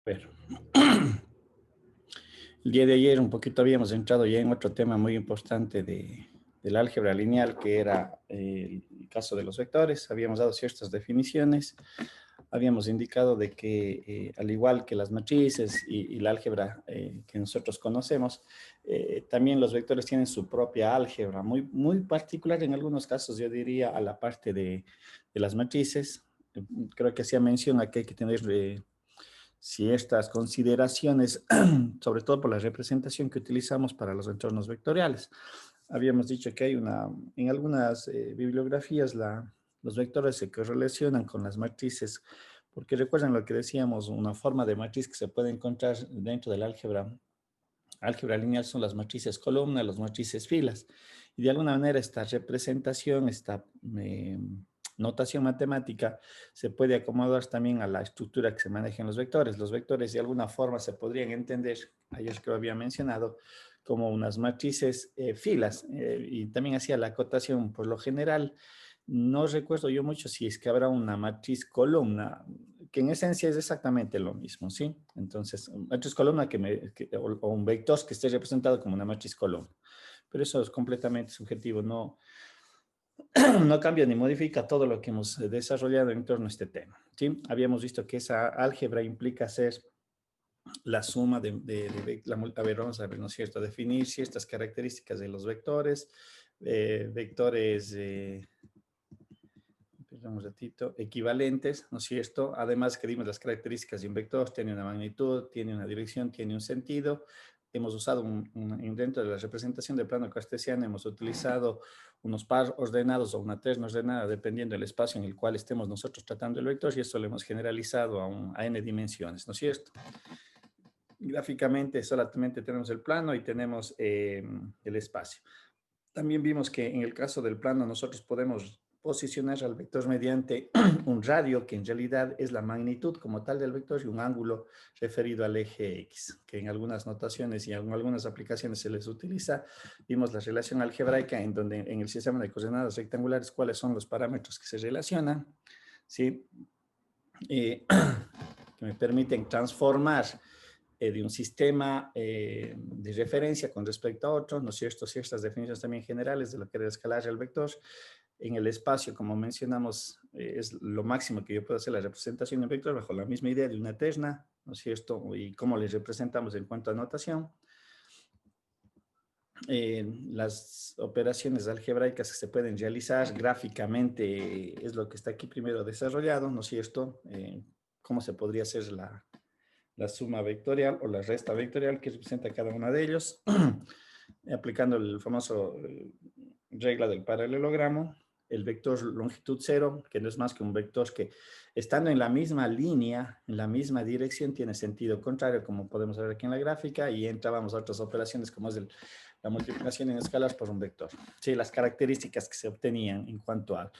Pero el día de ayer un poquito habíamos entrado ya en otro tema muy importante del álgebra lineal, que era el caso de los vectores. Habíamos dado ciertas definiciones, habíamos indicado de que al igual que las matrices y la álgebra que nosotros conocemos, también los vectores tienen su propia álgebra, muy particular en algunos casos, yo diría, a la parte de las matrices. Creo que hacía mención a que hay que tener ciertas consideraciones, sobre todo por la representación que utilizamos para los entornos vectoriales. Habíamos dicho que hay en algunas bibliografías los vectores se correlacionan con las matrices, porque recuerdan lo que decíamos, una forma de matriz que se puede encontrar dentro del álgebra lineal son las matrices columna, las matrices filas. Y de alguna manera esta representación, esta notación matemática se puede acomodar también a la estructura que se maneja en los vectores. Los vectores de alguna forma se podrían entender, ayer que lo había mencionado, como unas matrices filas. Y también hacía la acotación, por lo general, no recuerdo yo mucho si es que habrá una matriz columna, que en esencia es exactamente lo mismo, ¿sí? Entonces, matriz columna o un vector que esté representado como una matriz columna. Pero eso es completamente subjetivo, no, no cambia ni modifica todo lo que hemos desarrollado en torno a este tema, ¿sí? Habíamos visto que esa álgebra implica hacer la suma a ver, vamos a ver, ¿no es cierto? Definir ciertas características de los vectores, vectores perdón un ratito, equivalentes, ¿no es cierto? Además que dimos las características de un vector, tiene una magnitud, tiene una dirección, tiene un sentido. Hemos usado dentro de la representación de plano cartesiano, hemos utilizado unos par ordenados o una terna ordenada, dependiendo del espacio en el cual estemos nosotros tratando el vector, y esto lo hemos generalizado a n dimensiones, ¿no es cierto? Gráficamente solamente tenemos el plano y tenemos el espacio. También vimos que en el caso del plano nosotros podemos posicionar al vector mediante un radio, que en realidad es la magnitud como tal del vector, y un ángulo referido al eje X, que en algunas notaciones y en algunas aplicaciones se les utiliza. Vimos la relación algebraica en donde en el sistema de coordenadas rectangulares cuáles son los parámetros que se relacionan, ¿sí? Que me permiten transformar de un sistema de referencia con respecto a otro, ¿no es cierto? Ciertas definiciones también generales de lo que es escalar el vector. En el espacio, como mencionamos, es lo máximo que yo puedo hacer la representación del vector bajo la misma idea de una terna, ¿no es cierto? Y cómo les representamos en cuanto a notación. Las operaciones algebraicas que se pueden realizar gráficamente es lo que está aquí primero desarrollado, ¿no es cierto? Cómo se podría hacer la suma vectorial o la resta vectorial que representa cada uno de ellos, aplicando el famoso regla del paralelogramo, el vector longitud cero, que no es más que un vector que estando en la misma línea, en la misma dirección, tiene sentido contrario, como podemos ver aquí en la gráfica, y entrábamos a otras operaciones como es la multiplicación en escalas por un vector. Sí, las características que se obtenían en cuanto a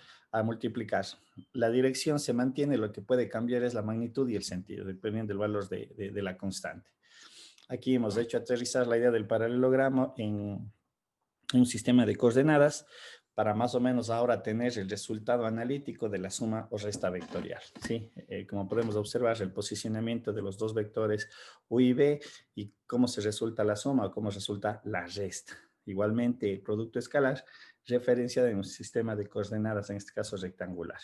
multiplicar. La dirección se mantiene, lo que puede cambiar es la magnitud y el sentido, dependiendo del valor de la constante. Aquí hemos hecho aterrizar la idea del paralelogramo en un sistema de coordenadas para más o menos ahora tener el resultado analítico de la suma o resta vectorial, ¿sí? Como podemos observar, el posicionamiento de los dos vectores U y B y cómo se resulta la suma o cómo resulta la resta. Igualmente, el producto escalar referenciado en un sistema de coordenadas, en este caso rectangular.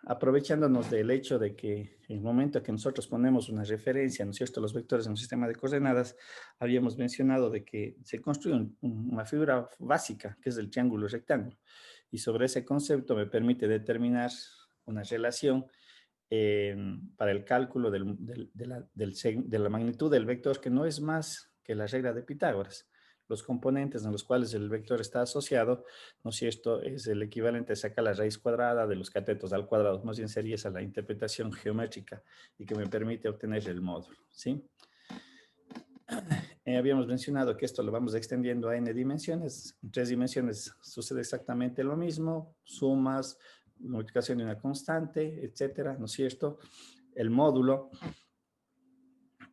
Aprovechándonos del hecho de que en el momento que nosotros ponemos una referencia, ¿no es cierto?, los vectores en un sistema de coordenadas, habíamos mencionado de que se construye una figura básica, que es el triángulo rectángulo, y sobre ese concepto me permite determinar una relación para el cálculo de la magnitud del vector, que no es más que la regla de Pitágoras. Los componentes en los cuales el vector está asociado, ¿no es cierto?, es el equivalente a sacar la raíz cuadrada de los catetos al cuadrado. Más bien sería esa la interpretación geométrica y que me permite obtener el módulo, ¿sí? Habíamos mencionado que esto lo vamos extendiendo a n dimensiones. En 3 dimensiones sucede exactamente lo mismo, sumas, multiplicación de una constante, etcétera, ¿no es cierto? El módulo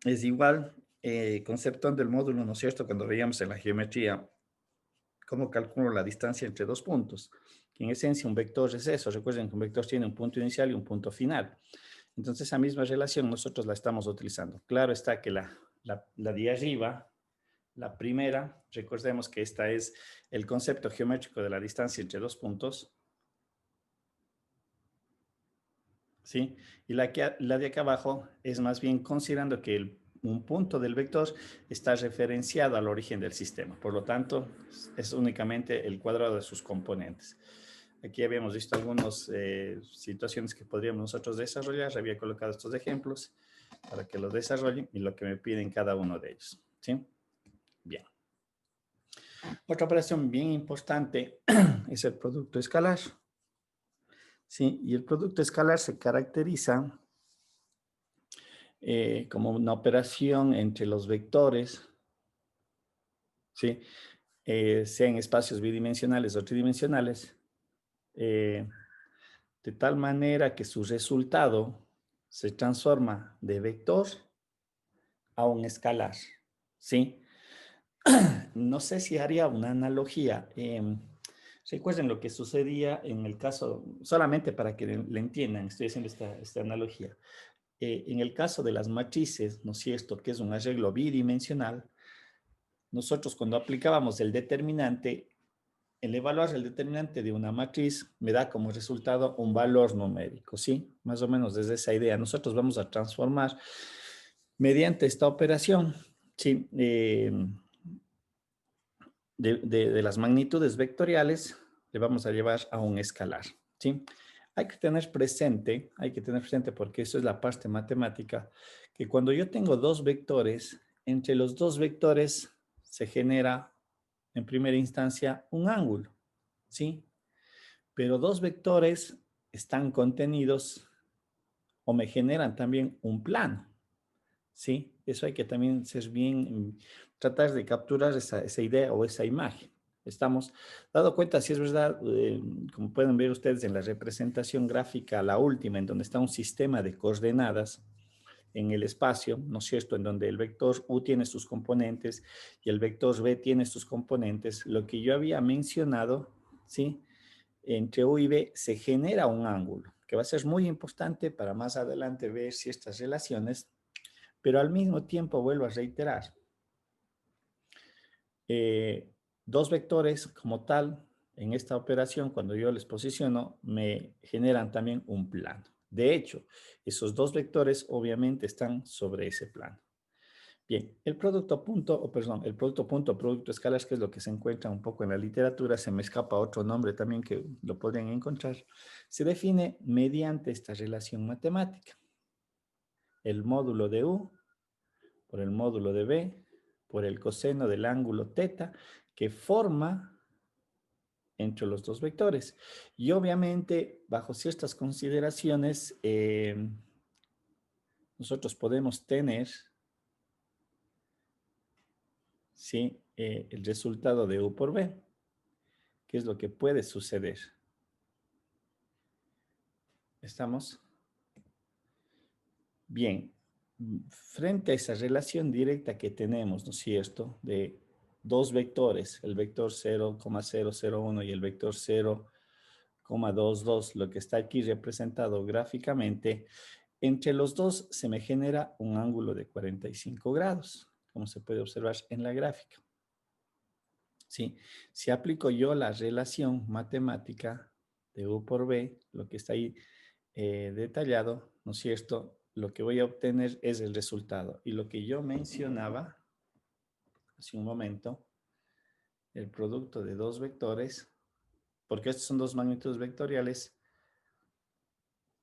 es igual, conceptuando el módulo, ¿no es cierto?, cuando veíamos en la geometría cómo calculo la distancia entre dos puntos, que en esencia un vector es eso. Recuerden que un vector tiene un punto inicial y un punto final. Entonces, esa misma relación nosotros la estamos utilizando. Claro está que la de arriba, la primera, recordemos que esta es el concepto geométrico de la distancia entre dos puntos, ¿sí? Y la de acá abajo es más bien considerando que un punto del vector está referenciado al origen del sistema. Por lo tanto, es únicamente el cuadrado de sus componentes. Aquí habíamos visto algunas situaciones que podríamos nosotros desarrollar. Había colocado estos ejemplos para que los desarrollen y lo que me piden cada uno de ellos, ¿sí? Bien. Otra operación bien importante es el producto escalar. Sí, y el producto escalar se caracteriza como una operación entre los vectores, ¿sí? Sea en espacios bidimensionales o tridimensionales, eh, de tal manera que su resultado se transforma de vector a un escalar, ¿sí? No sé si haría una analogía. Recuerden lo que sucedía en el caso, solamente para que le entiendan, estoy haciendo esta analogía. En el caso de las matrices, ¿no es cierto?, que es un arreglo bidimensional, nosotros cuando aplicábamos el determinante, el evaluar el determinante de una matriz me da como resultado un valor numérico, ¿sí? Más o menos desde esa idea. Nosotros vamos a transformar mediante esta operación, ¿sí? De las magnitudes vectoriales, le vamos a llevar a un escalar, ¿sí? Hay que tener presente porque eso es la parte matemática, que cuando yo tengo dos vectores, entre los dos vectores se genera en primera instancia un ángulo, ¿sí? Pero dos vectores están contenidos o me generan también un plano, ¿sí? Eso hay que también ser bien, tratar de capturar esa idea o esa imagen. Estamos dando cuenta, si es verdad, como pueden ver ustedes en la representación gráfica, la última, en donde está un sistema de coordenadas en el espacio, ¿no es cierto?, en donde el vector U tiene sus componentes y el vector B tiene sus componentes. Lo que yo había mencionado, ¿sí?, entre U y B se genera un ángulo, que va a ser muy importante para más adelante ver si estas relaciones, pero al mismo tiempo vuelvo a reiterar, dos vectores como tal, en esta operación, cuando yo les posiciono, me generan también un plano. De hecho, esos dos vectores obviamente están sobre ese plano. Bien, el producto punto, o perdón, el producto punto o producto escalar, que es lo que se encuentra un poco en la literatura, se me escapa otro nombre también que lo podrían encontrar, se define mediante esta relación matemática. El módulo de U por el módulo de B por el coseno del ángulo teta que forma entre los dos vectores. Y obviamente, bajo ciertas consideraciones, nosotros podemos tener, ¿sí?, el resultado de U por B. ¿Qué es lo que puede suceder? ¿Estamos? Bien. Frente a esa relación directa que tenemos, ¿no es cierto?, de dos vectores, el vector 0,001 y el vector 0,22, lo que está aquí representado gráficamente, entre los dos se me genera un ángulo de 45 grados, como se puede observar en la gráfica. ¿Sí? Si aplico yo la relación matemática de U por B, lo que está ahí detallado, ¿no es cierto?, lo que voy a obtener es el resultado. Y lo que yo mencionaba hace un momento, el producto de dos vectores, porque estos son dos magnitudes vectoriales,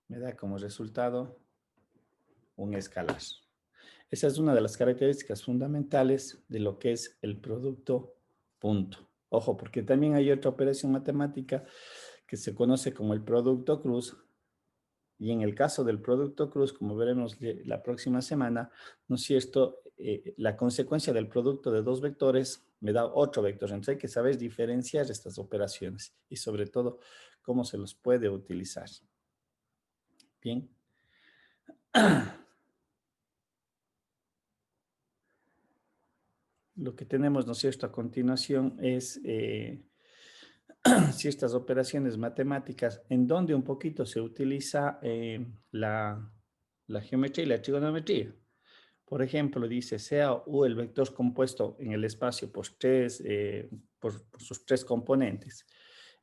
me da como resultado un escalar. Esa es una de las características fundamentales de lo que es el producto punto. Ojo, porque también hay otra operación matemática que se conoce como el producto cruz. Y en el caso del producto cruz, como veremos la próxima semana, ¿no es cierto?, la consecuencia del producto de dos vectores me da otro vector. Entonces hay que saber diferenciar estas operaciones y sobre todo cómo se los puede utilizar. Bien. Lo que tenemos, ¿no es cierto?, a continuación es ciertas operaciones matemáticas en donde un poquito se utiliza la geometría y la trigonometría. Por ejemplo, dice, sea U el vector compuesto en el espacio por sus tres componentes.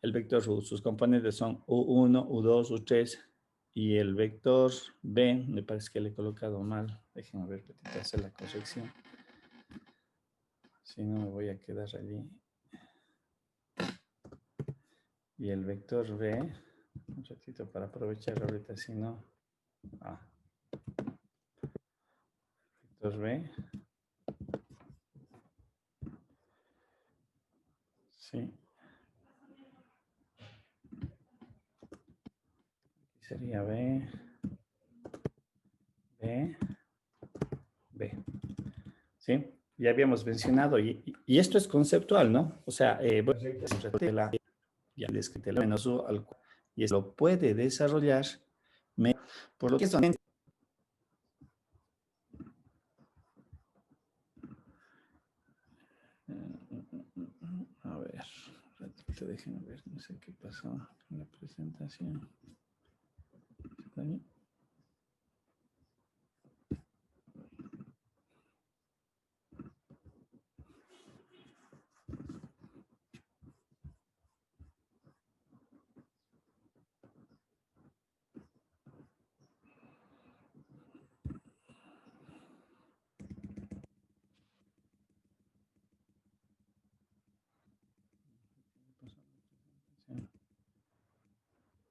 El vector U, sus componentes son U1, U2, U3, y el vector B, me parece que le he colocado mal. Déjenme ver, hacer la corrección. Si no, me voy a quedar allí. Y el vector B, un ratito para aprovechar ahorita, si no. Vector B. Sí. Sería B, B, B. ¿Sí? Ya habíamos mencionado, y esto es conceptual, ¿no? O sea, ya descrita la menos U al cuadrado, y eso lo puede desarrollar por lo que son. A ver, ratito, déjenme ver, no sé qué pasó con la presentación. ¿Está bien?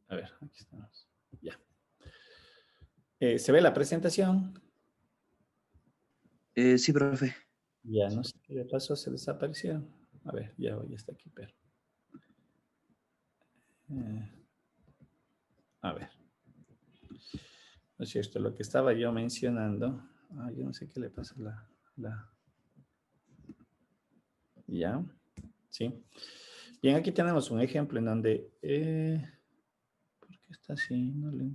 A ver, aquí estamos. Ya. ¿Se ve la presentación? Sí, profe. Ya, no sé qué le pasó, se desapareció. A ver, ya está aquí, pero. A ver. No es cierto, lo que estaba yo mencionando. Yo no sé qué le pasa a Ya, sí. Bien, aquí tenemos un ejemplo en donde. ¿Por qué está así? No le.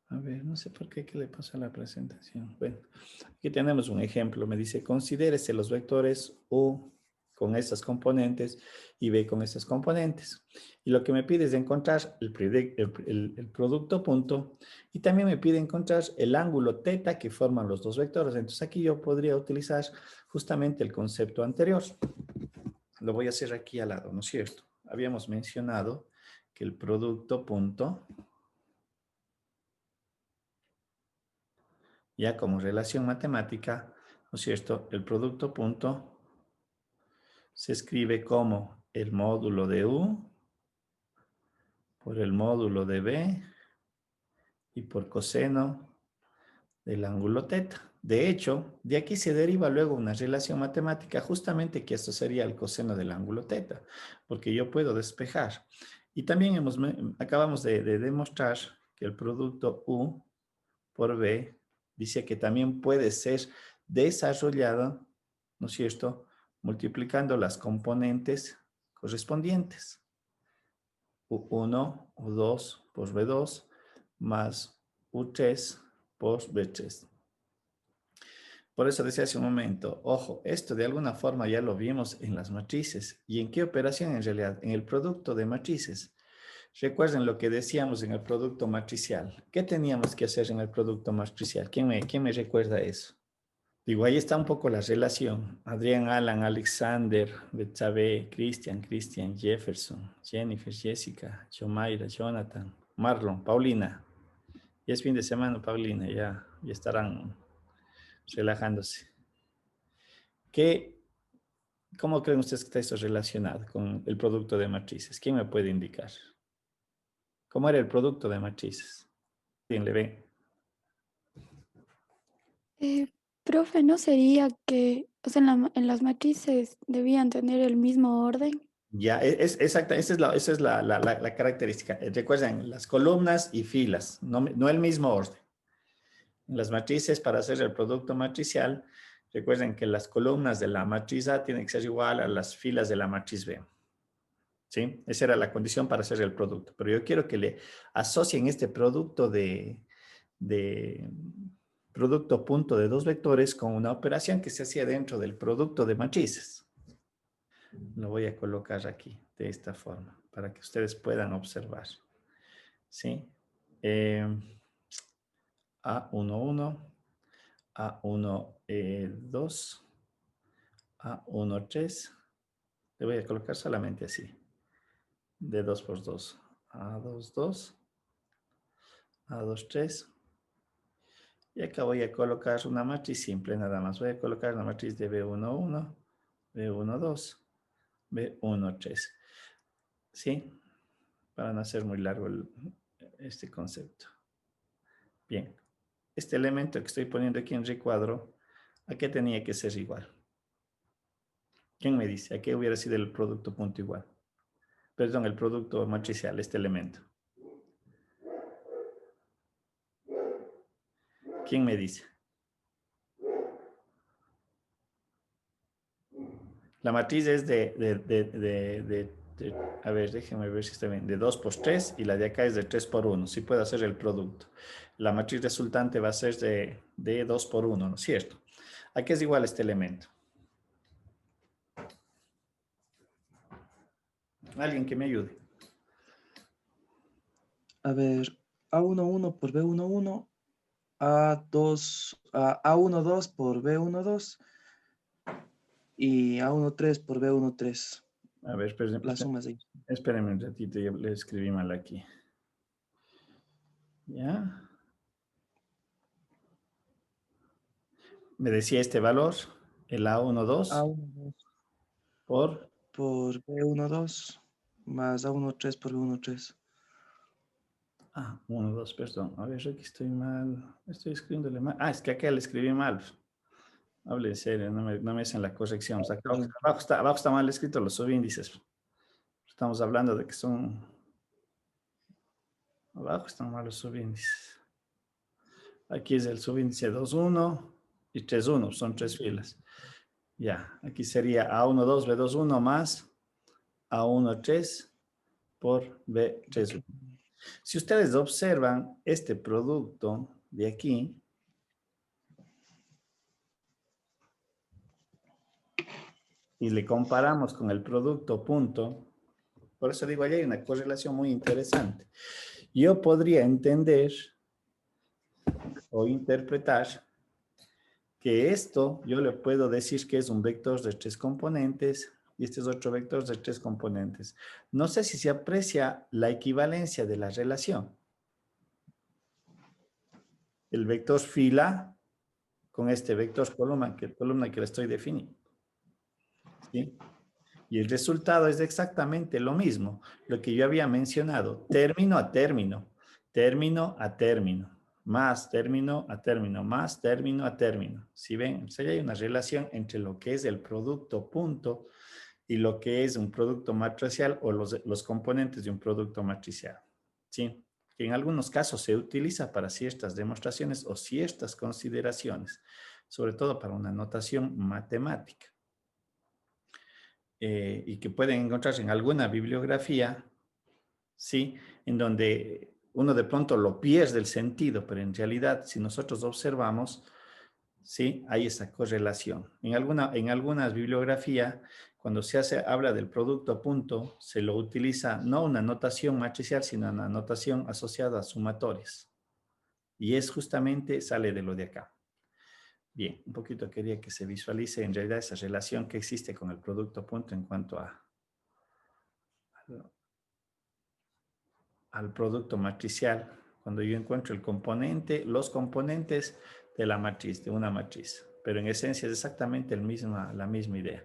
A ver, no sé por qué le pasa a la presentación. Bueno, aquí tenemos un ejemplo. Me dice, considérese los vectores U con estas componentes y B con estas componentes. Y lo que me pide es encontrar el producto punto, y también me pide encontrar el ángulo teta que forman los dos vectores. Entonces aquí yo podría utilizar justamente el concepto anterior. Lo voy a hacer aquí al lado, ¿no es cierto? Habíamos mencionado que el producto punto, ya como relación matemática, ¿no es cierto? El producto punto se escribe como el módulo de U por el módulo de B y por coseno del ángulo teta. De hecho, de aquí se deriva luego una relación matemática, justamente que esto sería el coseno del ángulo teta, porque yo puedo despejar. Y también acabamos de demostrar que el producto U por B dice que también puede ser desarrollado, ¿no es cierto?, multiplicando las componentes correspondientes. U1, U2 por B2 más U3 por B3. Por eso decía hace un momento, ojo, esto de alguna forma ya lo vimos en las matrices. ¿Y en qué operación en realidad? En el producto de matrices. Recuerden lo que decíamos en el producto matricial. ¿Qué teníamos que hacer en el producto matricial? ¿Quién me recuerda eso? Digo, ahí está un poco la relación. Adrián, Alan, Alexander, Betsabe, Christian, Jefferson, Jennifer, Jessica, Jomaira, Jonathan, Marlon, Paulina. Ya es fin de semana, Paulina, ya estarán relajándose. ¿Cómo creen ustedes que está esto relacionado con el producto de matrices? ¿Quién me puede indicar? ¿Cómo era el producto de matrices? ¿Quién le ve? Eh, Profe, ¿no sería que, o sea, en las matrices debían tener el mismo orden? Ya, es exacta, esa es la característica. Recuerden, las columnas y filas, no el mismo orden. En las matrices, para hacer el producto matricial, recuerden que las columnas de la matriz A tienen que ser igual a las filas de la matriz B. ¿Sí? Esa era la condición para hacer el producto. Pero yo quiero que le asocien este producto de producto punto de dos vectores con una operación que se hacía dentro del producto de matrices. Lo voy a colocar aquí, de esta forma, para que ustedes puedan observar. ¿Sí? A11, A12, A13. Le voy a colocar solamente así, de 2 por 2. A22, A23. Y acá voy a colocar una matriz simple nada más. Voy a colocar la matriz de B11, B12, B13. ¿Sí? Para no hacer muy largo este concepto. Bien. Este elemento que estoy poniendo aquí en recuadro, ¿a qué tenía que ser igual? ¿Quién me dice? ¿A qué hubiera sido el producto punto igual? Perdón, el producto matricial, este elemento. ¿Quién me dice? La matriz es a ver, déjenme ver si está bien, de 2 por 3 y la de acá es de 3 por 1. Sí puedo hacer el producto. La matriz resultante va a ser de 2 por 1, ¿no es cierto? ¿A qué es igual este elemento? Alguien que me ayude. A ver, A11 por B11, A12 por B12 y A13 por B13. A ver, La suma es de ellos. espérenme un ratito, yo le escribí mal aquí. ¿Ya? Me decía este valor, el A12 A12 por... por B12 más A13 por B13. Ah, 1, 2, perdón. A ver, aquí estoy mal. Estoy escribiéndole mal. Ah, es que acá le escribí mal. Hable en serio, no me hacen la corrección. O sea, abajo está mal escrito los subíndices. Estamos hablando de que son... Abajo están mal los subíndices. Aquí es el subíndice 2,1 y 3,1. Son 3 filas. Ya, aquí sería A12, B21 más A13 por B31. Si ustedes observan este producto de aquí, y le comparamos con el producto punto, por eso digo, ahí hay una correlación muy interesante. Yo podría entender o interpretar que esto yo le puedo decir que es un vector de 3 componentes y este es otro vector de 3 componentes. No sé si se aprecia la equivalencia de la relación. El vector fila con este vector columna que le estoy definiendo. ¿Sí? Y el resultado es exactamente lo mismo, lo que yo había mencionado, término a término, término a término, más término a término, más término a término. ¿Sí ven? O sea, hay una relación entre lo que es el producto punto y lo que es un producto matricial o los componentes de un producto matricial. ¿Sí? Que en algunos casos se utiliza para ciertas demostraciones o ciertas consideraciones, sobre todo para una notación matemática. Y que pueden encontrarse en alguna bibliografía, ¿sí? En donde uno de pronto lo pierde el sentido, pero en realidad, si nosotros observamos, ¿sí? Hay esa correlación. En algunas bibliografías, cuando habla del producto punto, se lo utiliza no una notación matricial, sino una notación asociada a sumatorias. Y es justamente, sale de lo de acá. Bien, un poquito quería que se visualice en realidad esa relación que existe con el producto punto en cuanto al producto matricial. Cuando yo encuentro el componente, los componentes de la matriz, de una matriz. Pero en esencia es exactamente la misma idea.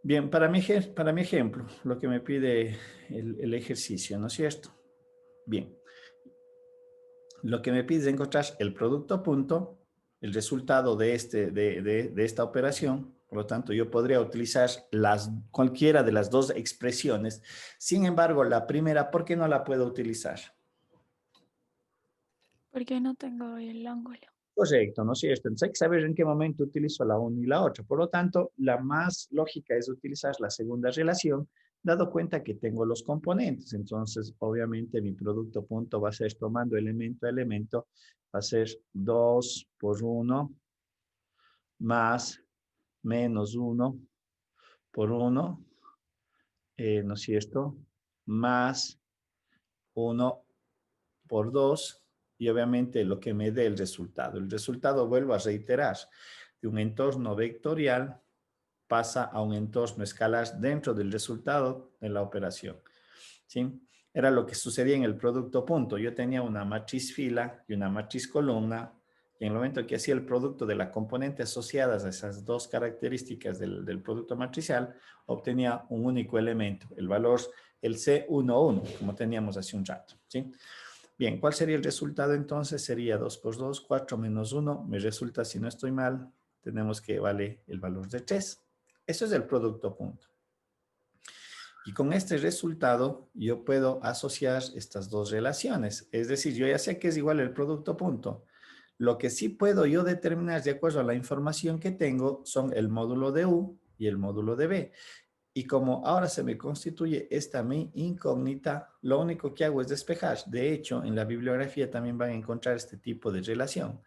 Bien, para mi ejemplo, lo que me pide el ejercicio, ¿no es cierto? Bien, lo que me pide es encontrar el producto punto, el resultado de esta operación. Por lo tanto, yo podría utilizar cualquiera de las dos expresiones. Sin embargo, la primera, ¿por qué no la puedo utilizar? Porque no tengo el ángulo. Correcto, ¿no es cierto? Entonces hay que saber en qué momento utilizo la una y la otra. Por lo tanto, la más lógica es utilizar la segunda relación, dado cuenta que tengo los componentes. Entonces, obviamente, mi producto punto va a ser, tomando elemento a elemento, va a ser 2 por 1 más menos 1 por 1, ¿no es cierto? Más 1 por 2 y obviamente lo que me dé el resultado. El resultado, vuelvo a reiterar, de un entorno vectorial pasa a un entorno escalar dentro del resultado de la operación. ¿Sí? Era lo que sucedía en el producto punto. Yo tenía una matriz fila y una matriz columna, y en el momento que hacía el producto de la componente asociadas a esas dos características del producto matricial, obtenía un único elemento, el valor, el C11, como teníamos hace un rato. ¿Sí? Bien, ¿cuál sería el resultado entonces? Sería 2 por 2, 4 menos 1. Me resulta, si no estoy mal, tenemos que vale el valor de 3. Eso es el producto punto. Y con este resultado yo puedo asociar estas dos relaciones. Es decir, yo ya sé que es igual el producto punto. Lo que sí puedo yo determinar de acuerdo a la información que tengo son el módulo de U y el módulo de B. Y como ahora se me constituye esta mi incógnita, lo único que hago es despejar. De hecho, en la bibliografía también van a encontrar este tipo de relación.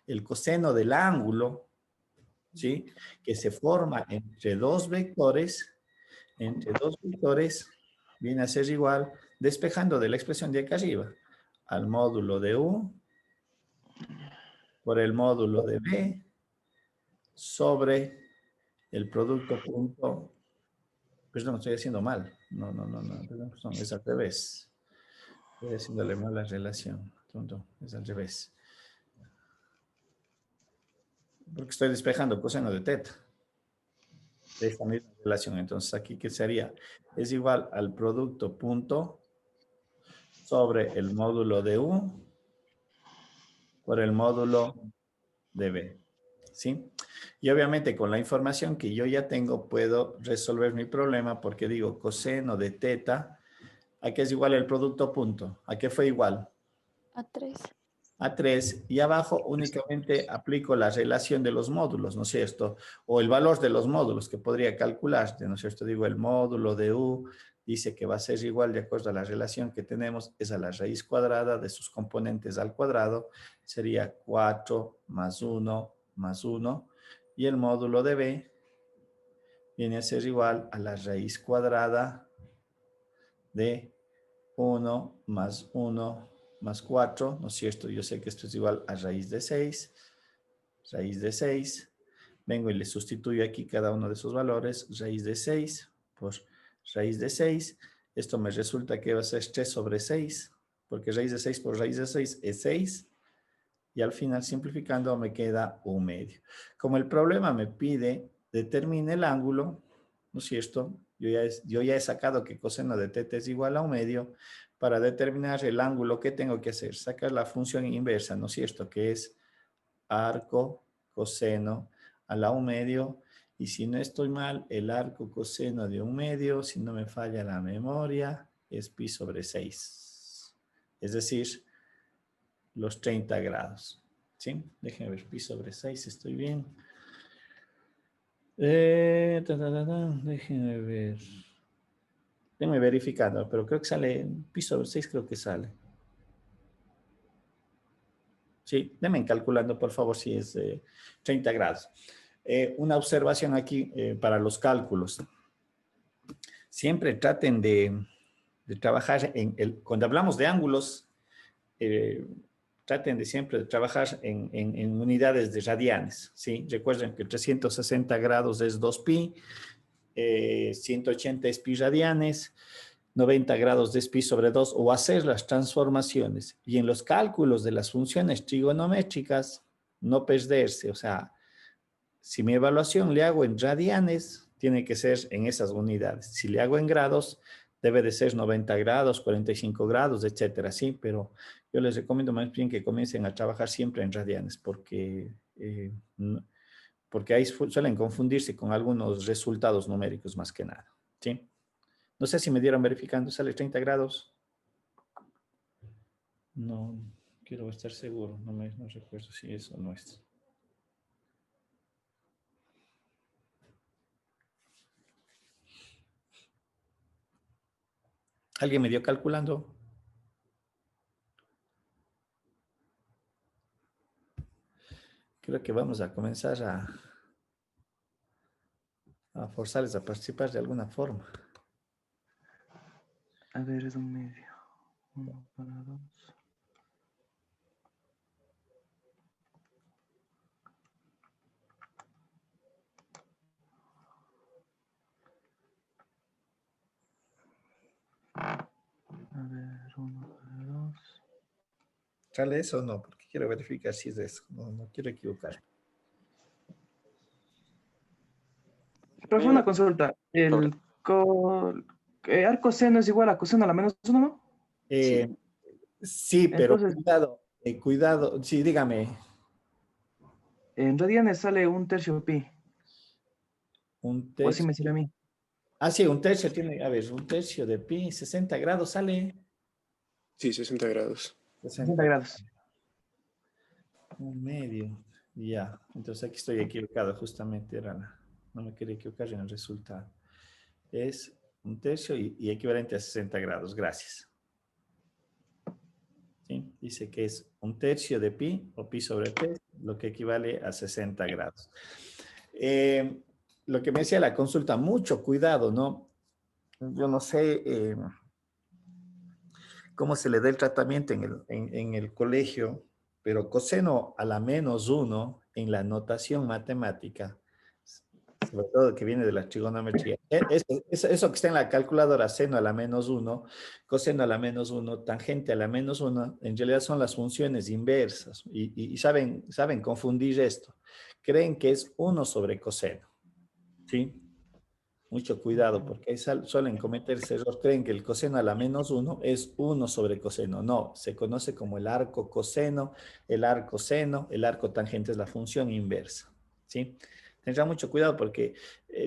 El coseno del ángulo, ¿sí? Que se forma entre dos vectores, viene a ser igual, despejando de la expresión de acá arriba, al módulo de U por el módulo de B sobre el producto punto. Perdón, estoy haciendo mal. No, perdón, es al revés. Estoy haciéndole mal la relación. Tonto, es al revés. Porque estoy despejando coseno de teta de esta misma relación. Entonces, aquí, ¿qué sería? Es igual al producto punto sobre el módulo de U por el módulo de B. ¿Sí? Y obviamente con la información que yo ya tengo puedo resolver mi problema porque digo coseno de teta, ¿a qué es igual el producto punto? ¿A qué fue igual? A 3. A 3 y abajo únicamente aplico la relación de los módulos, ¿no es cierto? O el valor de los módulos que podría calcular, ¿no es cierto? Digo, el módulo de U dice que va a ser igual de acuerdo a la relación que tenemos, es a la raíz cuadrada de sus componentes al cuadrado, sería 4 más 1 más 1, y el módulo de B viene a ser igual a la raíz cuadrada de 1 más 1 más 4, ¿no es cierto? Yo sé que esto es igual a raíz de 6. Raíz de 6. Vengo y le sustituyo aquí cada uno de esos valores. Raíz de 6 por raíz de 6. Esto me resulta que va a ser 3 sobre 6, porque raíz de 6 por raíz de 6 es 6. Y al final, simplificando, me queda 1/2. Como el problema me pide determine el ángulo, ¿no es cierto? Yo ya he sacado que coseno de teta es igual a 1/2. Para determinar el ángulo, ¿qué tengo que hacer? Sacar la función inversa, ¿no es cierto? Que es arco coseno a la 1/2. Y si no estoy mal, el arco coseno de 1/2, si no me falla la memoria, es pi sobre 6. Es decir, los 30 grados. ¿Sí? Déjenme ver, pi sobre 6, estoy bien. Déjenme ver. Déjenme verificando, pero creo que sale, pi sobre 6 creo que sale. Sí, denme calculando, por favor, si es 30 grados. Una observación aquí para los cálculos. Siempre traten de trabajar cuando hablamos de ángulos, traten de siempre de trabajar en unidades de radianes, ¿sí? Recuerden que 360 grados es 2pi, 180 es pi radianes, 90 grados de pi sobre 2, o hacer las transformaciones. Y en los cálculos de las funciones trigonométricas, no perderse. O sea, si mi evaluación le hago en radianes, tiene que ser en esas unidades. Si le hago en grados, debe de ser 90 grados, 45 grados, etcétera, sí, pero yo les recomiendo más bien que comiencen a trabajar siempre en radianes, porque ahí suelen confundirse con algunos resultados numéricos más que nada, ¿sí? No sé si me dieron verificando, sale 30 grados. No, quiero estar seguro, no recuerdo si eso no es. ¿Alguien me dio calculando? Creo que vamos a comenzar A forzarles a participar de alguna forma. A ver, es un medio. 1 para 2. A ver, 1 para 2. ¿Sale eso o no? Porque quiero verificar si es eso. No, no quiero equivocar. Profe, una consulta. El arco seno es igual a coseno a la menos 1, ¿no? Eh, sí, pero Entonces, cuidado. Sí, dígame. en radianes sale 1/3 pi. Un O así tercio. me sale a mí. Ah, sí, un tercio tiene, a ver, un tercio de pi, 60 grados sale. Sí, 60 grados. 60 60, grados. un medio. Ya, entonces aquí estoy equivocado, justamente no me quería equivocar en el resultado. Es un tercio y equivalente a 60 grados, gracias. ¿Sí? Dice que es un tercio de pi o pi sobre 3, lo que equivale a 60 grados. Lo que me decía la consulta, mucho cuidado, ¿no? Yo no sé cómo se le da el tratamiento en el colegio, pero coseno a la menos 1 en la notación matemática, sobre todo que viene de la trigonometría. Eso que está en la calculadora, seno a la menos 1, coseno a la menos 1, tangente a la menos 1, en realidad son las funciones inversas y saben confundir esto. Creen que es 1 sobre coseno, ¿sí? Mucho cuidado porque suelen cometer ese error. Creen que el coseno a la menos 1 es 1 sobre coseno. No, se conoce como el arco coseno, el arco seno, el arco tangente es la función inversa. ¿Sí? Tendrán mucho cuidado porque,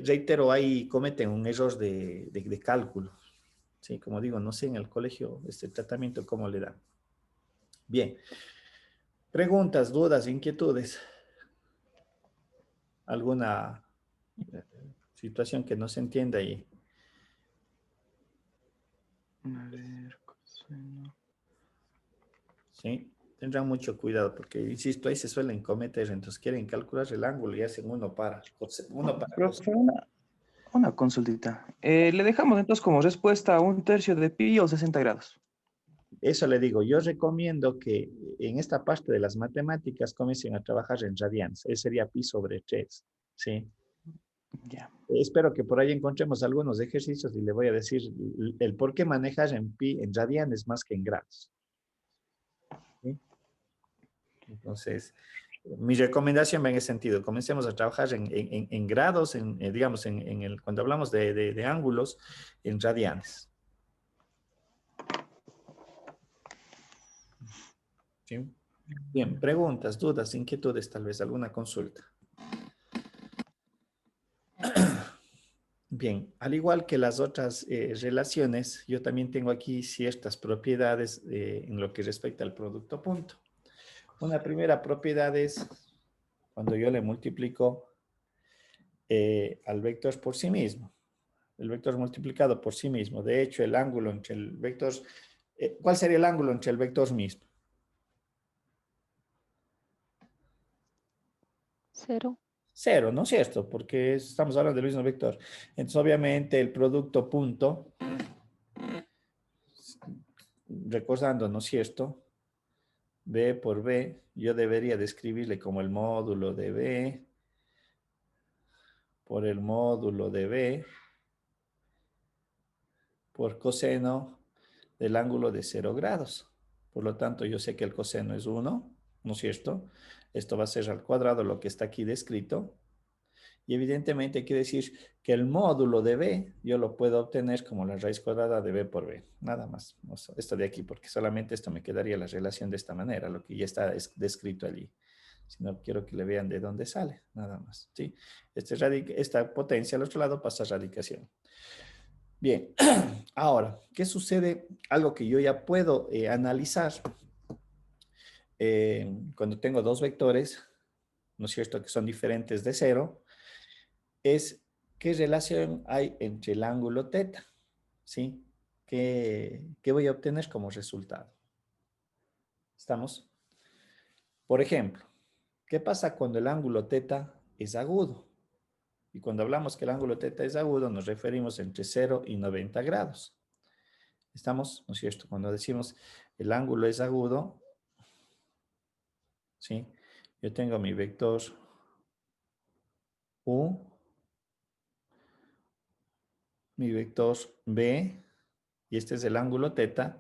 reitero, ahí cometen un error de cálculo. ¿Sí? Como digo, no sé en el colegio este tratamiento cómo le dan. Bien. Preguntas, dudas, inquietudes. ¿Alguna situación que no se entienda ahí? A ver, coseno. ¿Sí? Tendrán mucho cuidado porque, insisto, ahí se suelen cometer, entonces quieren calcular el ángulo y hacen uno para Profe, una consultita. Le dejamos entonces como respuesta 1/3 de pi o 60 grados. Eso le digo, yo recomiendo que en esta parte de las matemáticas comiencen a trabajar en radianes. Ese sería pi sobre 3, ¿sí? Ya. Espero que por ahí encontremos algunos ejercicios y le voy a decir el por qué manejar en pi, en radianes más que en grados. ¿Sí? Entonces, mi recomendación va en ese sentido. Comencemos a trabajar en grados, digamos, cuando hablamos de ángulos, en radianes. ¿Sí? Bien, preguntas, dudas, inquietudes, tal vez alguna consulta. Bien, al igual que las otras relaciones, yo también tengo aquí ciertas propiedades en lo que respecta al producto punto. Una primera propiedad es cuando yo le multiplico al vector por sí mismo. El vector multiplicado por sí mismo. De hecho, el ángulo entre el vector... ¿cuál sería el ángulo entre el vector mismo? 0. Cero, ¿no es cierto? Porque estamos hablando del mismo vector. Entonces, obviamente, el producto punto, recordando, ¿no es cierto? B por B, yo debería describirle como el módulo de B por el módulo de B por coseno del ángulo de 0 grados. Por lo tanto, yo sé que el coseno es 1, ¿no es cierto? Esto va a ser al cuadrado lo que está aquí descrito. Y evidentemente quiere decir que el módulo de B yo lo puedo obtener como la raíz cuadrada de B por B. Nada más. Esto de aquí, porque solamente esto me quedaría la relación de esta manera, lo que ya está descrito allí. Si no, quiero que le vean de dónde sale, nada más. ¿Sí? Esta potencia al otro lado pasa a radicación. Bien, ahora, ¿qué sucede? Algo que yo ya puedo analizar cuando tengo dos vectores, ¿no es cierto?, que son diferentes de cero, es qué relación hay entre el ángulo teta, ¿sí? ¿Qué voy a obtener como resultado? ¿Estamos? Por ejemplo, ¿qué pasa cuando el ángulo teta es agudo? Y cuando hablamos que el ángulo θ es agudo, nos referimos entre 0 y 90 grados. ¿Estamos? ¿No es cierto? Cuando decimos el ángulo es agudo, ¿sí? Yo tengo mi vector U, mi vector B, y este es el ángulo θ,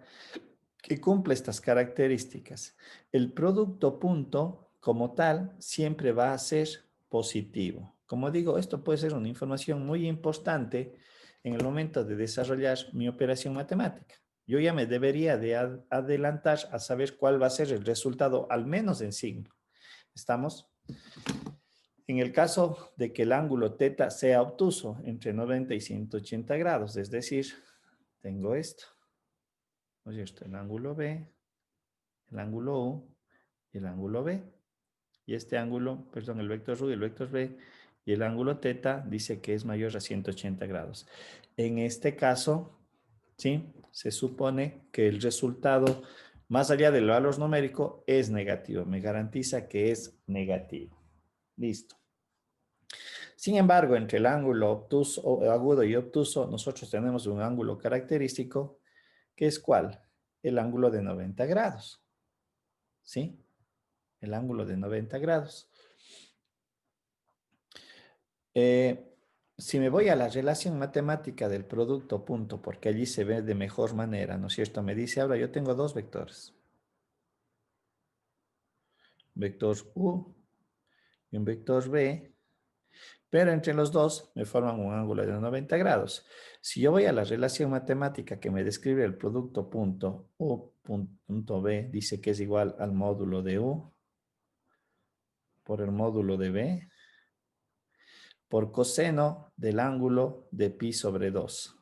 que cumple estas características. El producto punto, como tal, siempre va a ser positivo. Como digo, esto puede ser una información muy importante en el momento de desarrollar mi operación matemática. Yo ya me debería de adelantar a saber cuál va a ser el resultado, al menos en signo. ¿Estamos? En el caso de que el ángulo θ sea obtuso entre 90 y 180 grados, es decir, tengo esto, ¿no es cierto? El ángulo B, el ángulo U y el ángulo B. Y este ángulo, perdón, el vector U y el vector B y el ángulo θ dice que es mayor a 180 grados. En este caso, ¿sí? Se supone que el resultado, más allá del valor numérico, es negativo. Me garantiza que es negativo. Listo. Sin embargo, entre el ángulo obtuso, agudo y obtuso, nosotros tenemos un ángulo característico, que es ¿cuál? El ángulo de 90 grados. ¿Sí? El ángulo de 90 grados. Si me voy a la relación matemática del producto punto, porque allí se ve de mejor manera, ¿no es cierto? Me dice, ahora yo tengo dos vectores. Vector U y un vector B, pero entre los dos me forman un ángulo de 90 grados. Si yo voy a la relación matemática que me describe el producto punto U punto B, dice que es igual al módulo de U por el módulo de B por coseno del ángulo de pi sobre 2.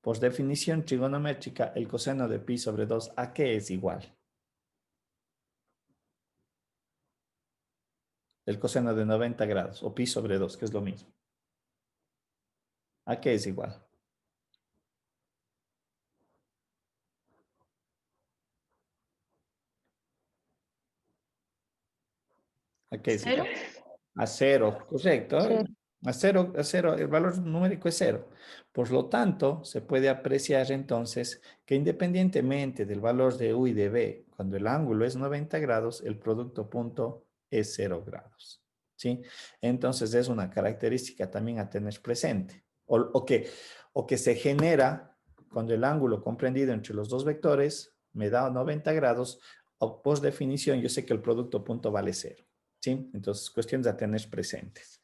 Por definición trigonométrica, el coseno de pi sobre 2, ¿a qué es igual? El coseno de 90 grados, o pi sobre 2, que es lo mismo. ¿A qué es igual? ¿A qué es igual? A cero, correcto. Cero. A cero, el valor numérico es cero. Por lo tanto, se puede apreciar entonces que independientemente del valor de U y de B, cuando el ángulo es 90 grados, el producto punto es 0 grados. ¿Sí? Entonces es una característica también a tener presente. O que se genera cuando el ángulo comprendido entre los dos vectores me da 90 grados, o por definición yo sé que el producto punto vale 0. ¿Sí? Entonces, cuestiones a tener presentes.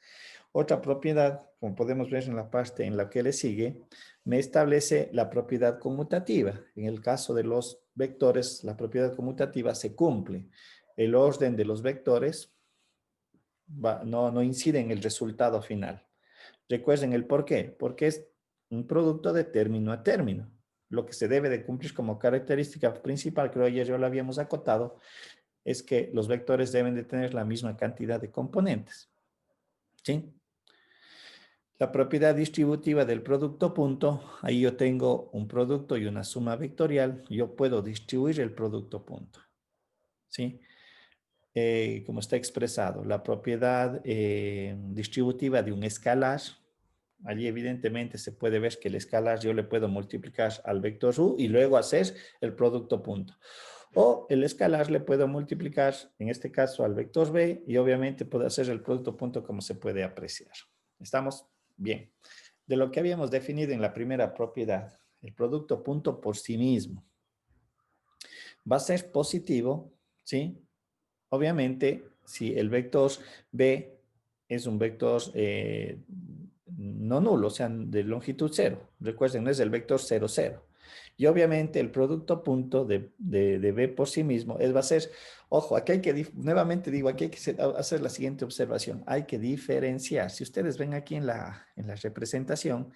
Otra propiedad, como podemos ver en la parte en la que le sigue, me establece la propiedad conmutativa. En el caso de los vectores, la propiedad conmutativa se cumple. El orden de los vectores no incide en el resultado final. Recuerden el por qué. Porque es un producto de término a término. Lo que se debe de cumplir como característica principal, creo que ayer ya lo habíamos acotado, es que los vectores deben de tener la misma cantidad de componentes. ¿Sí? La propiedad distributiva del producto punto, ahí yo tengo un producto y una suma vectorial, yo puedo distribuir el producto punto. ¿Sí? Como está expresado, la propiedad distributiva de un escalar, allí evidentemente se puede ver que el escalar yo le puedo multiplicar al vector u y luego hacer el producto punto. O el escalar le puedo multiplicar, en este caso, al vector b y obviamente puedo hacer el producto punto como se puede apreciar. ¿Estamos? Bien. De lo que habíamos definido en la primera propiedad, el producto punto por sí mismo va a ser positivo, ¿sí? Obviamente, si el vector b es un vector no nulo, o sea, de longitud 0. Recuerden, no es el vector 0, 0. Y obviamente el producto punto de b por sí mismo va a ser, ojo, aquí hay que, nuevamente digo, aquí hay que hacer la siguiente observación. Hay que diferenciar. Si ustedes ven aquí en la representación,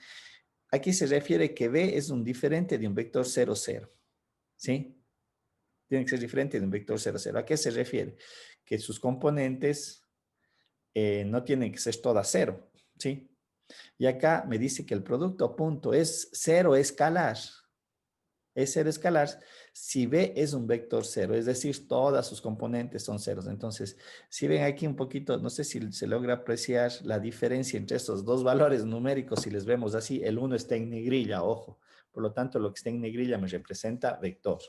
aquí se refiere que b es un diferente de un vector 0, 0. ¿Sí? Tiene que ser diferente de un vector 0, 0. ¿A qué se refiere? Que sus componentes no tienen que ser todas 0. ¿Sí? Y acá me dice que el producto punto es 0 escalar. es cero escalar si B es un vector cero, es decir, todas sus componentes son ceros. Entonces, si ven aquí un poquito, no sé si se logra apreciar la diferencia entre estos dos valores numéricos, si les vemos así, el uno está en negrilla, ojo. Por lo tanto, lo que está en negrilla me representa vector,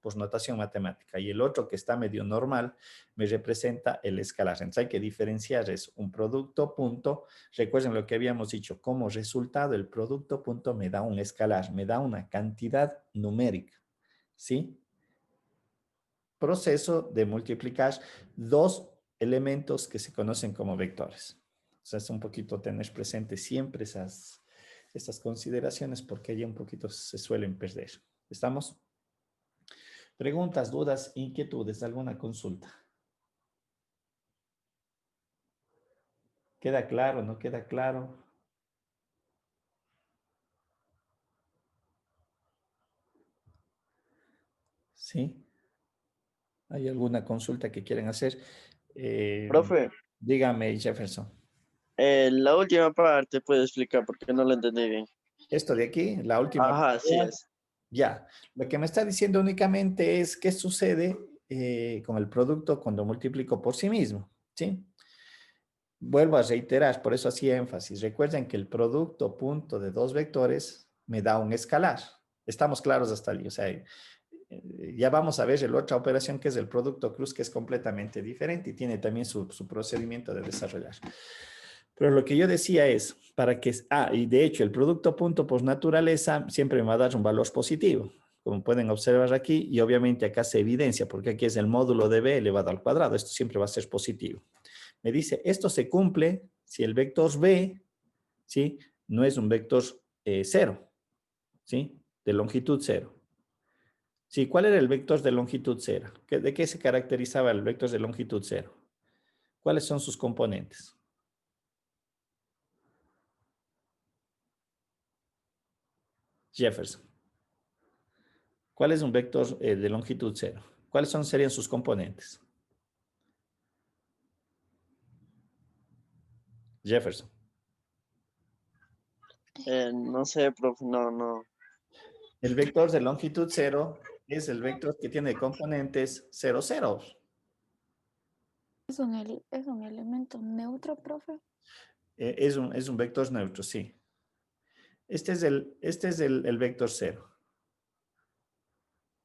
por notación matemática. Y el otro que está medio normal me representa el escalar. Entonces hay que diferenciar es un producto punto. Recuerden lo que habíamos dicho, como resultado el producto punto me da un escalar, me da una cantidad numérica, ¿sí? Proceso de multiplicar dos elementos que se conocen como vectores. O sea, es un poquito tener presente siempre estas consideraciones porque allí un poquito se suelen perder. ¿Estamos? Preguntas, dudas, inquietudes, alguna consulta. ¿Queda claro? ¿No queda claro? ¿Sí? ¿Hay alguna consulta que quieren hacer? Profe, Dígame, Jefferson. la última parte puede explicar porque no lo entendí bien. Esto de aquí, la última. Ajá, sí es. Ya, lo que me está diciendo únicamente es qué sucede con el producto cuando multiplico por sí mismo, ¿sí? Vuelvo a reiterar, por eso hacía énfasis. Recuerden que el producto punto de dos vectores me da un escalar. Estamos claros hasta ahí. O sea, ya vamos a ver la otra operación que es el producto cruz, que es completamente diferente y tiene también su procedimiento de desarrollar. Pero lo que yo decía es, para que, y de hecho el producto punto por naturaleza siempre me va a dar un valor positivo, como pueden observar aquí, y obviamente acá se evidencia, porque aquí es el módulo de b elevado al cuadrado, esto siempre va a ser positivo. Me dice, esto se cumple si el vector b, ¿sí? No es un vector cero, ¿sí? De longitud cero. Sí, ¿cuál era el vector de longitud cero? ¿De qué se caracterizaba el vector de longitud cero? ¿Cuáles son sus componentes? Jefferson. ¿Cuál es un vector de longitud cero? ¿Cuáles serían sus componentes? Jefferson. No sé, profe, no. El vector de longitud cero es el vector que tiene componentes 0, 0. ¿Es un elemento neutro, profe? Es un vector neutro, sí. Este es el vector cero,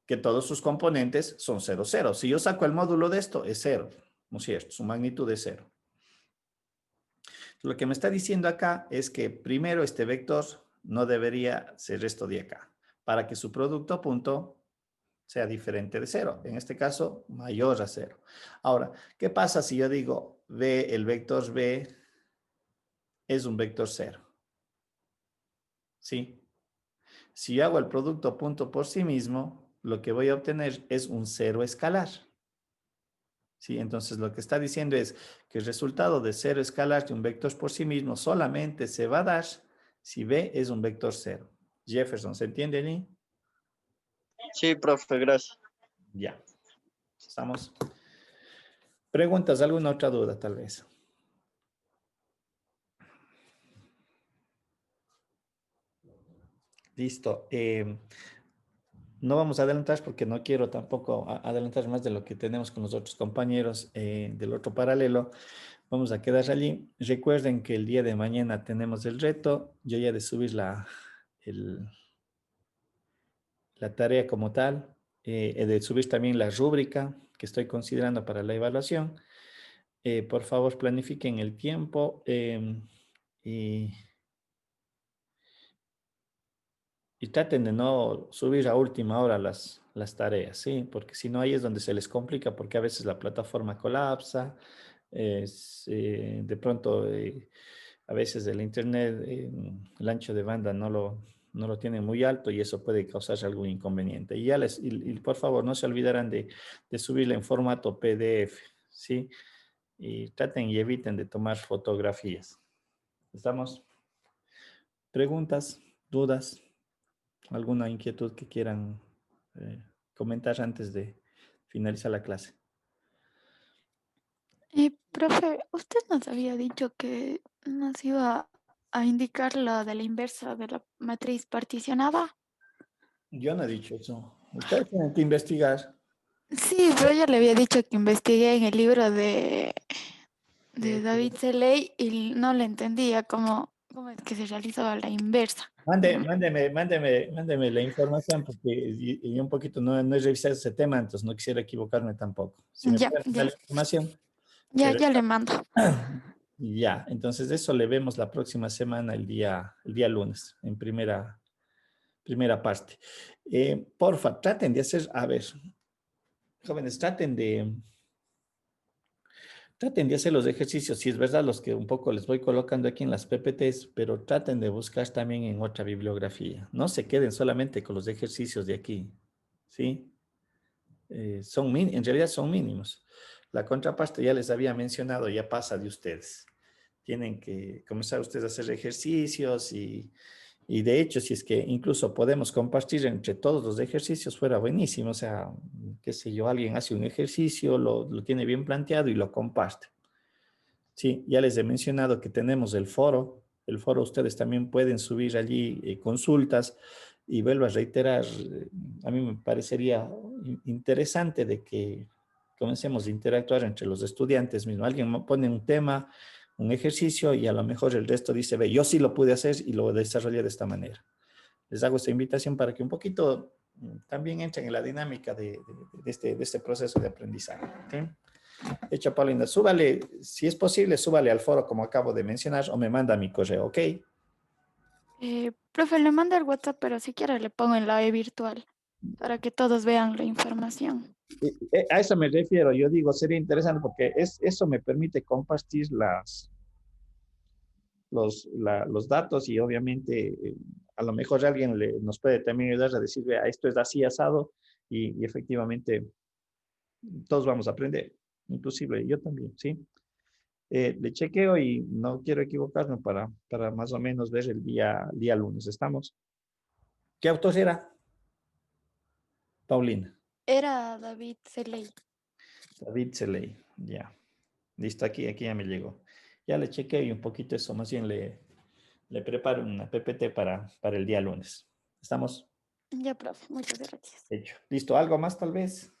que todos sus componentes son 0, 0. Si yo saco el módulo de esto, es 0, ¿no es cierto? Su magnitud es 0. Lo que me está diciendo acá es que primero este vector no debería ser esto de acá, para que su producto punto sea diferente de 0. En este caso, mayor a 0. Ahora, ¿qué pasa si yo digo B, el vector B es un vector 0? ¿Sí? Si yo hago el producto punto por sí mismo, lo que voy a obtener es un 0 escalar. ¿Sí? Entonces, lo que está diciendo es que el resultado de 0 escalar de un vector por sí mismo solamente se va a dar si B es un vector 0. Jefferson, ¿se entiende allí? Sí, profe, gracias. Ya. ¿Estamos? ¿Preguntas? ¿Alguna otra duda, tal vez? Listo. No vamos a adelantar porque no quiero tampoco adelantar más de lo que tenemos con los otros compañeros del otro paralelo. Vamos a quedar allí. Recuerden que el día de mañana tenemos el reto. Yo ya de subir la tarea como tal, de subir también la rúbrica que estoy considerando para la evaluación. Por favor, planifiquen el tiempo y traten de no subir a última hora las tareas, ¿sí? Porque si no, ahí es donde se les complica, porque a veces la plataforma colapsa, de pronto, a veces el internet, el ancho de banda no lo tiene muy alto y eso puede causar algún inconveniente. Y por favor, no se olvidarán de subirla en formato PDF, ¿sí? Y traten y eviten de tomar fotografías. ¿Estamos? ¿Preguntas? ¿Dudas? ¿Alguna inquietud que quieran comentar antes de finalizar la clase? Profe, usted nos había dicho que nos iba a indicar lo de la inversa de la matriz particionada. Yo no he dicho eso. Ustedes tienen que investigar. Sí, pero yo le había dicho que investigué en el libro de David Seley y no le entendía cómo es que se realizaba la inversa. Mándeme la información porque y un poquito no he revisado ese tema, entonces no quisiera equivocarme tampoco. Si me Ya, pueden ya, dar la información, ya le mando. ya. Entonces eso le vemos la próxima semana, el día lunes, en primera parte. Porfa, traten de hacer, a ver, jóvenes, traten de hacer los ejercicios, si es verdad, los que un poco les voy colocando aquí en las PPTs, pero traten de buscar también en otra bibliografía. No se queden solamente con los ejercicios de aquí, ¿sí? En realidad son mínimos. La contraparte ya les había mencionado, ya pasa de ustedes. Tienen que comenzar ustedes a hacer ejercicios y de hecho, si es que incluso podemos compartir entre todos los ejercicios, fuera buenísimo. O sea, qué sé yo, alguien hace un ejercicio, lo tiene bien planteado y lo comparte. Sí, ya les he mencionado que tenemos el foro. El foro ustedes también pueden subir allí consultas y vuelvo a reiterar, a mí me parecería interesante de que comencemos a interactuar entre los estudiantes mismos. Alguien pone un tema, un ejercicio y a lo mejor el resto dice, ve, yo sí lo pude hacer y lo desarrollé de esta manera. Les hago esta invitación para que un poquito también entren en la dinámica de este proceso de aprendizaje. ¿Okay? Hecho, Paulina, súbale, si es posible, súbale al foro como acabo de mencionar o me manda a mi correo, ¿ok? Profe, le mando el WhatsApp, pero si quiere le pongo en la virtual para que todos vean la información. A eso me refiero, yo digo, sería interesante porque eso me permite compartir los datos y obviamente a lo mejor alguien nos puede también ayudar a decir, vea, esto es así asado y efectivamente todos vamos a aprender, inclusive yo también, ¿sí? Le chequeo y no quiero equivocarme para más o menos ver el día lunes. ¿Estamos? ¿Qué autor era? Paulina. Era David Seley. David Seley. Ya. Listo, aquí ya me llegó. Ya le chequeo y un poquito eso, más bien le preparo una PPT para el día lunes. ¿Estamos? Ya, profe, muchas gracias. Hecho. Listo, ¿algo más tal vez?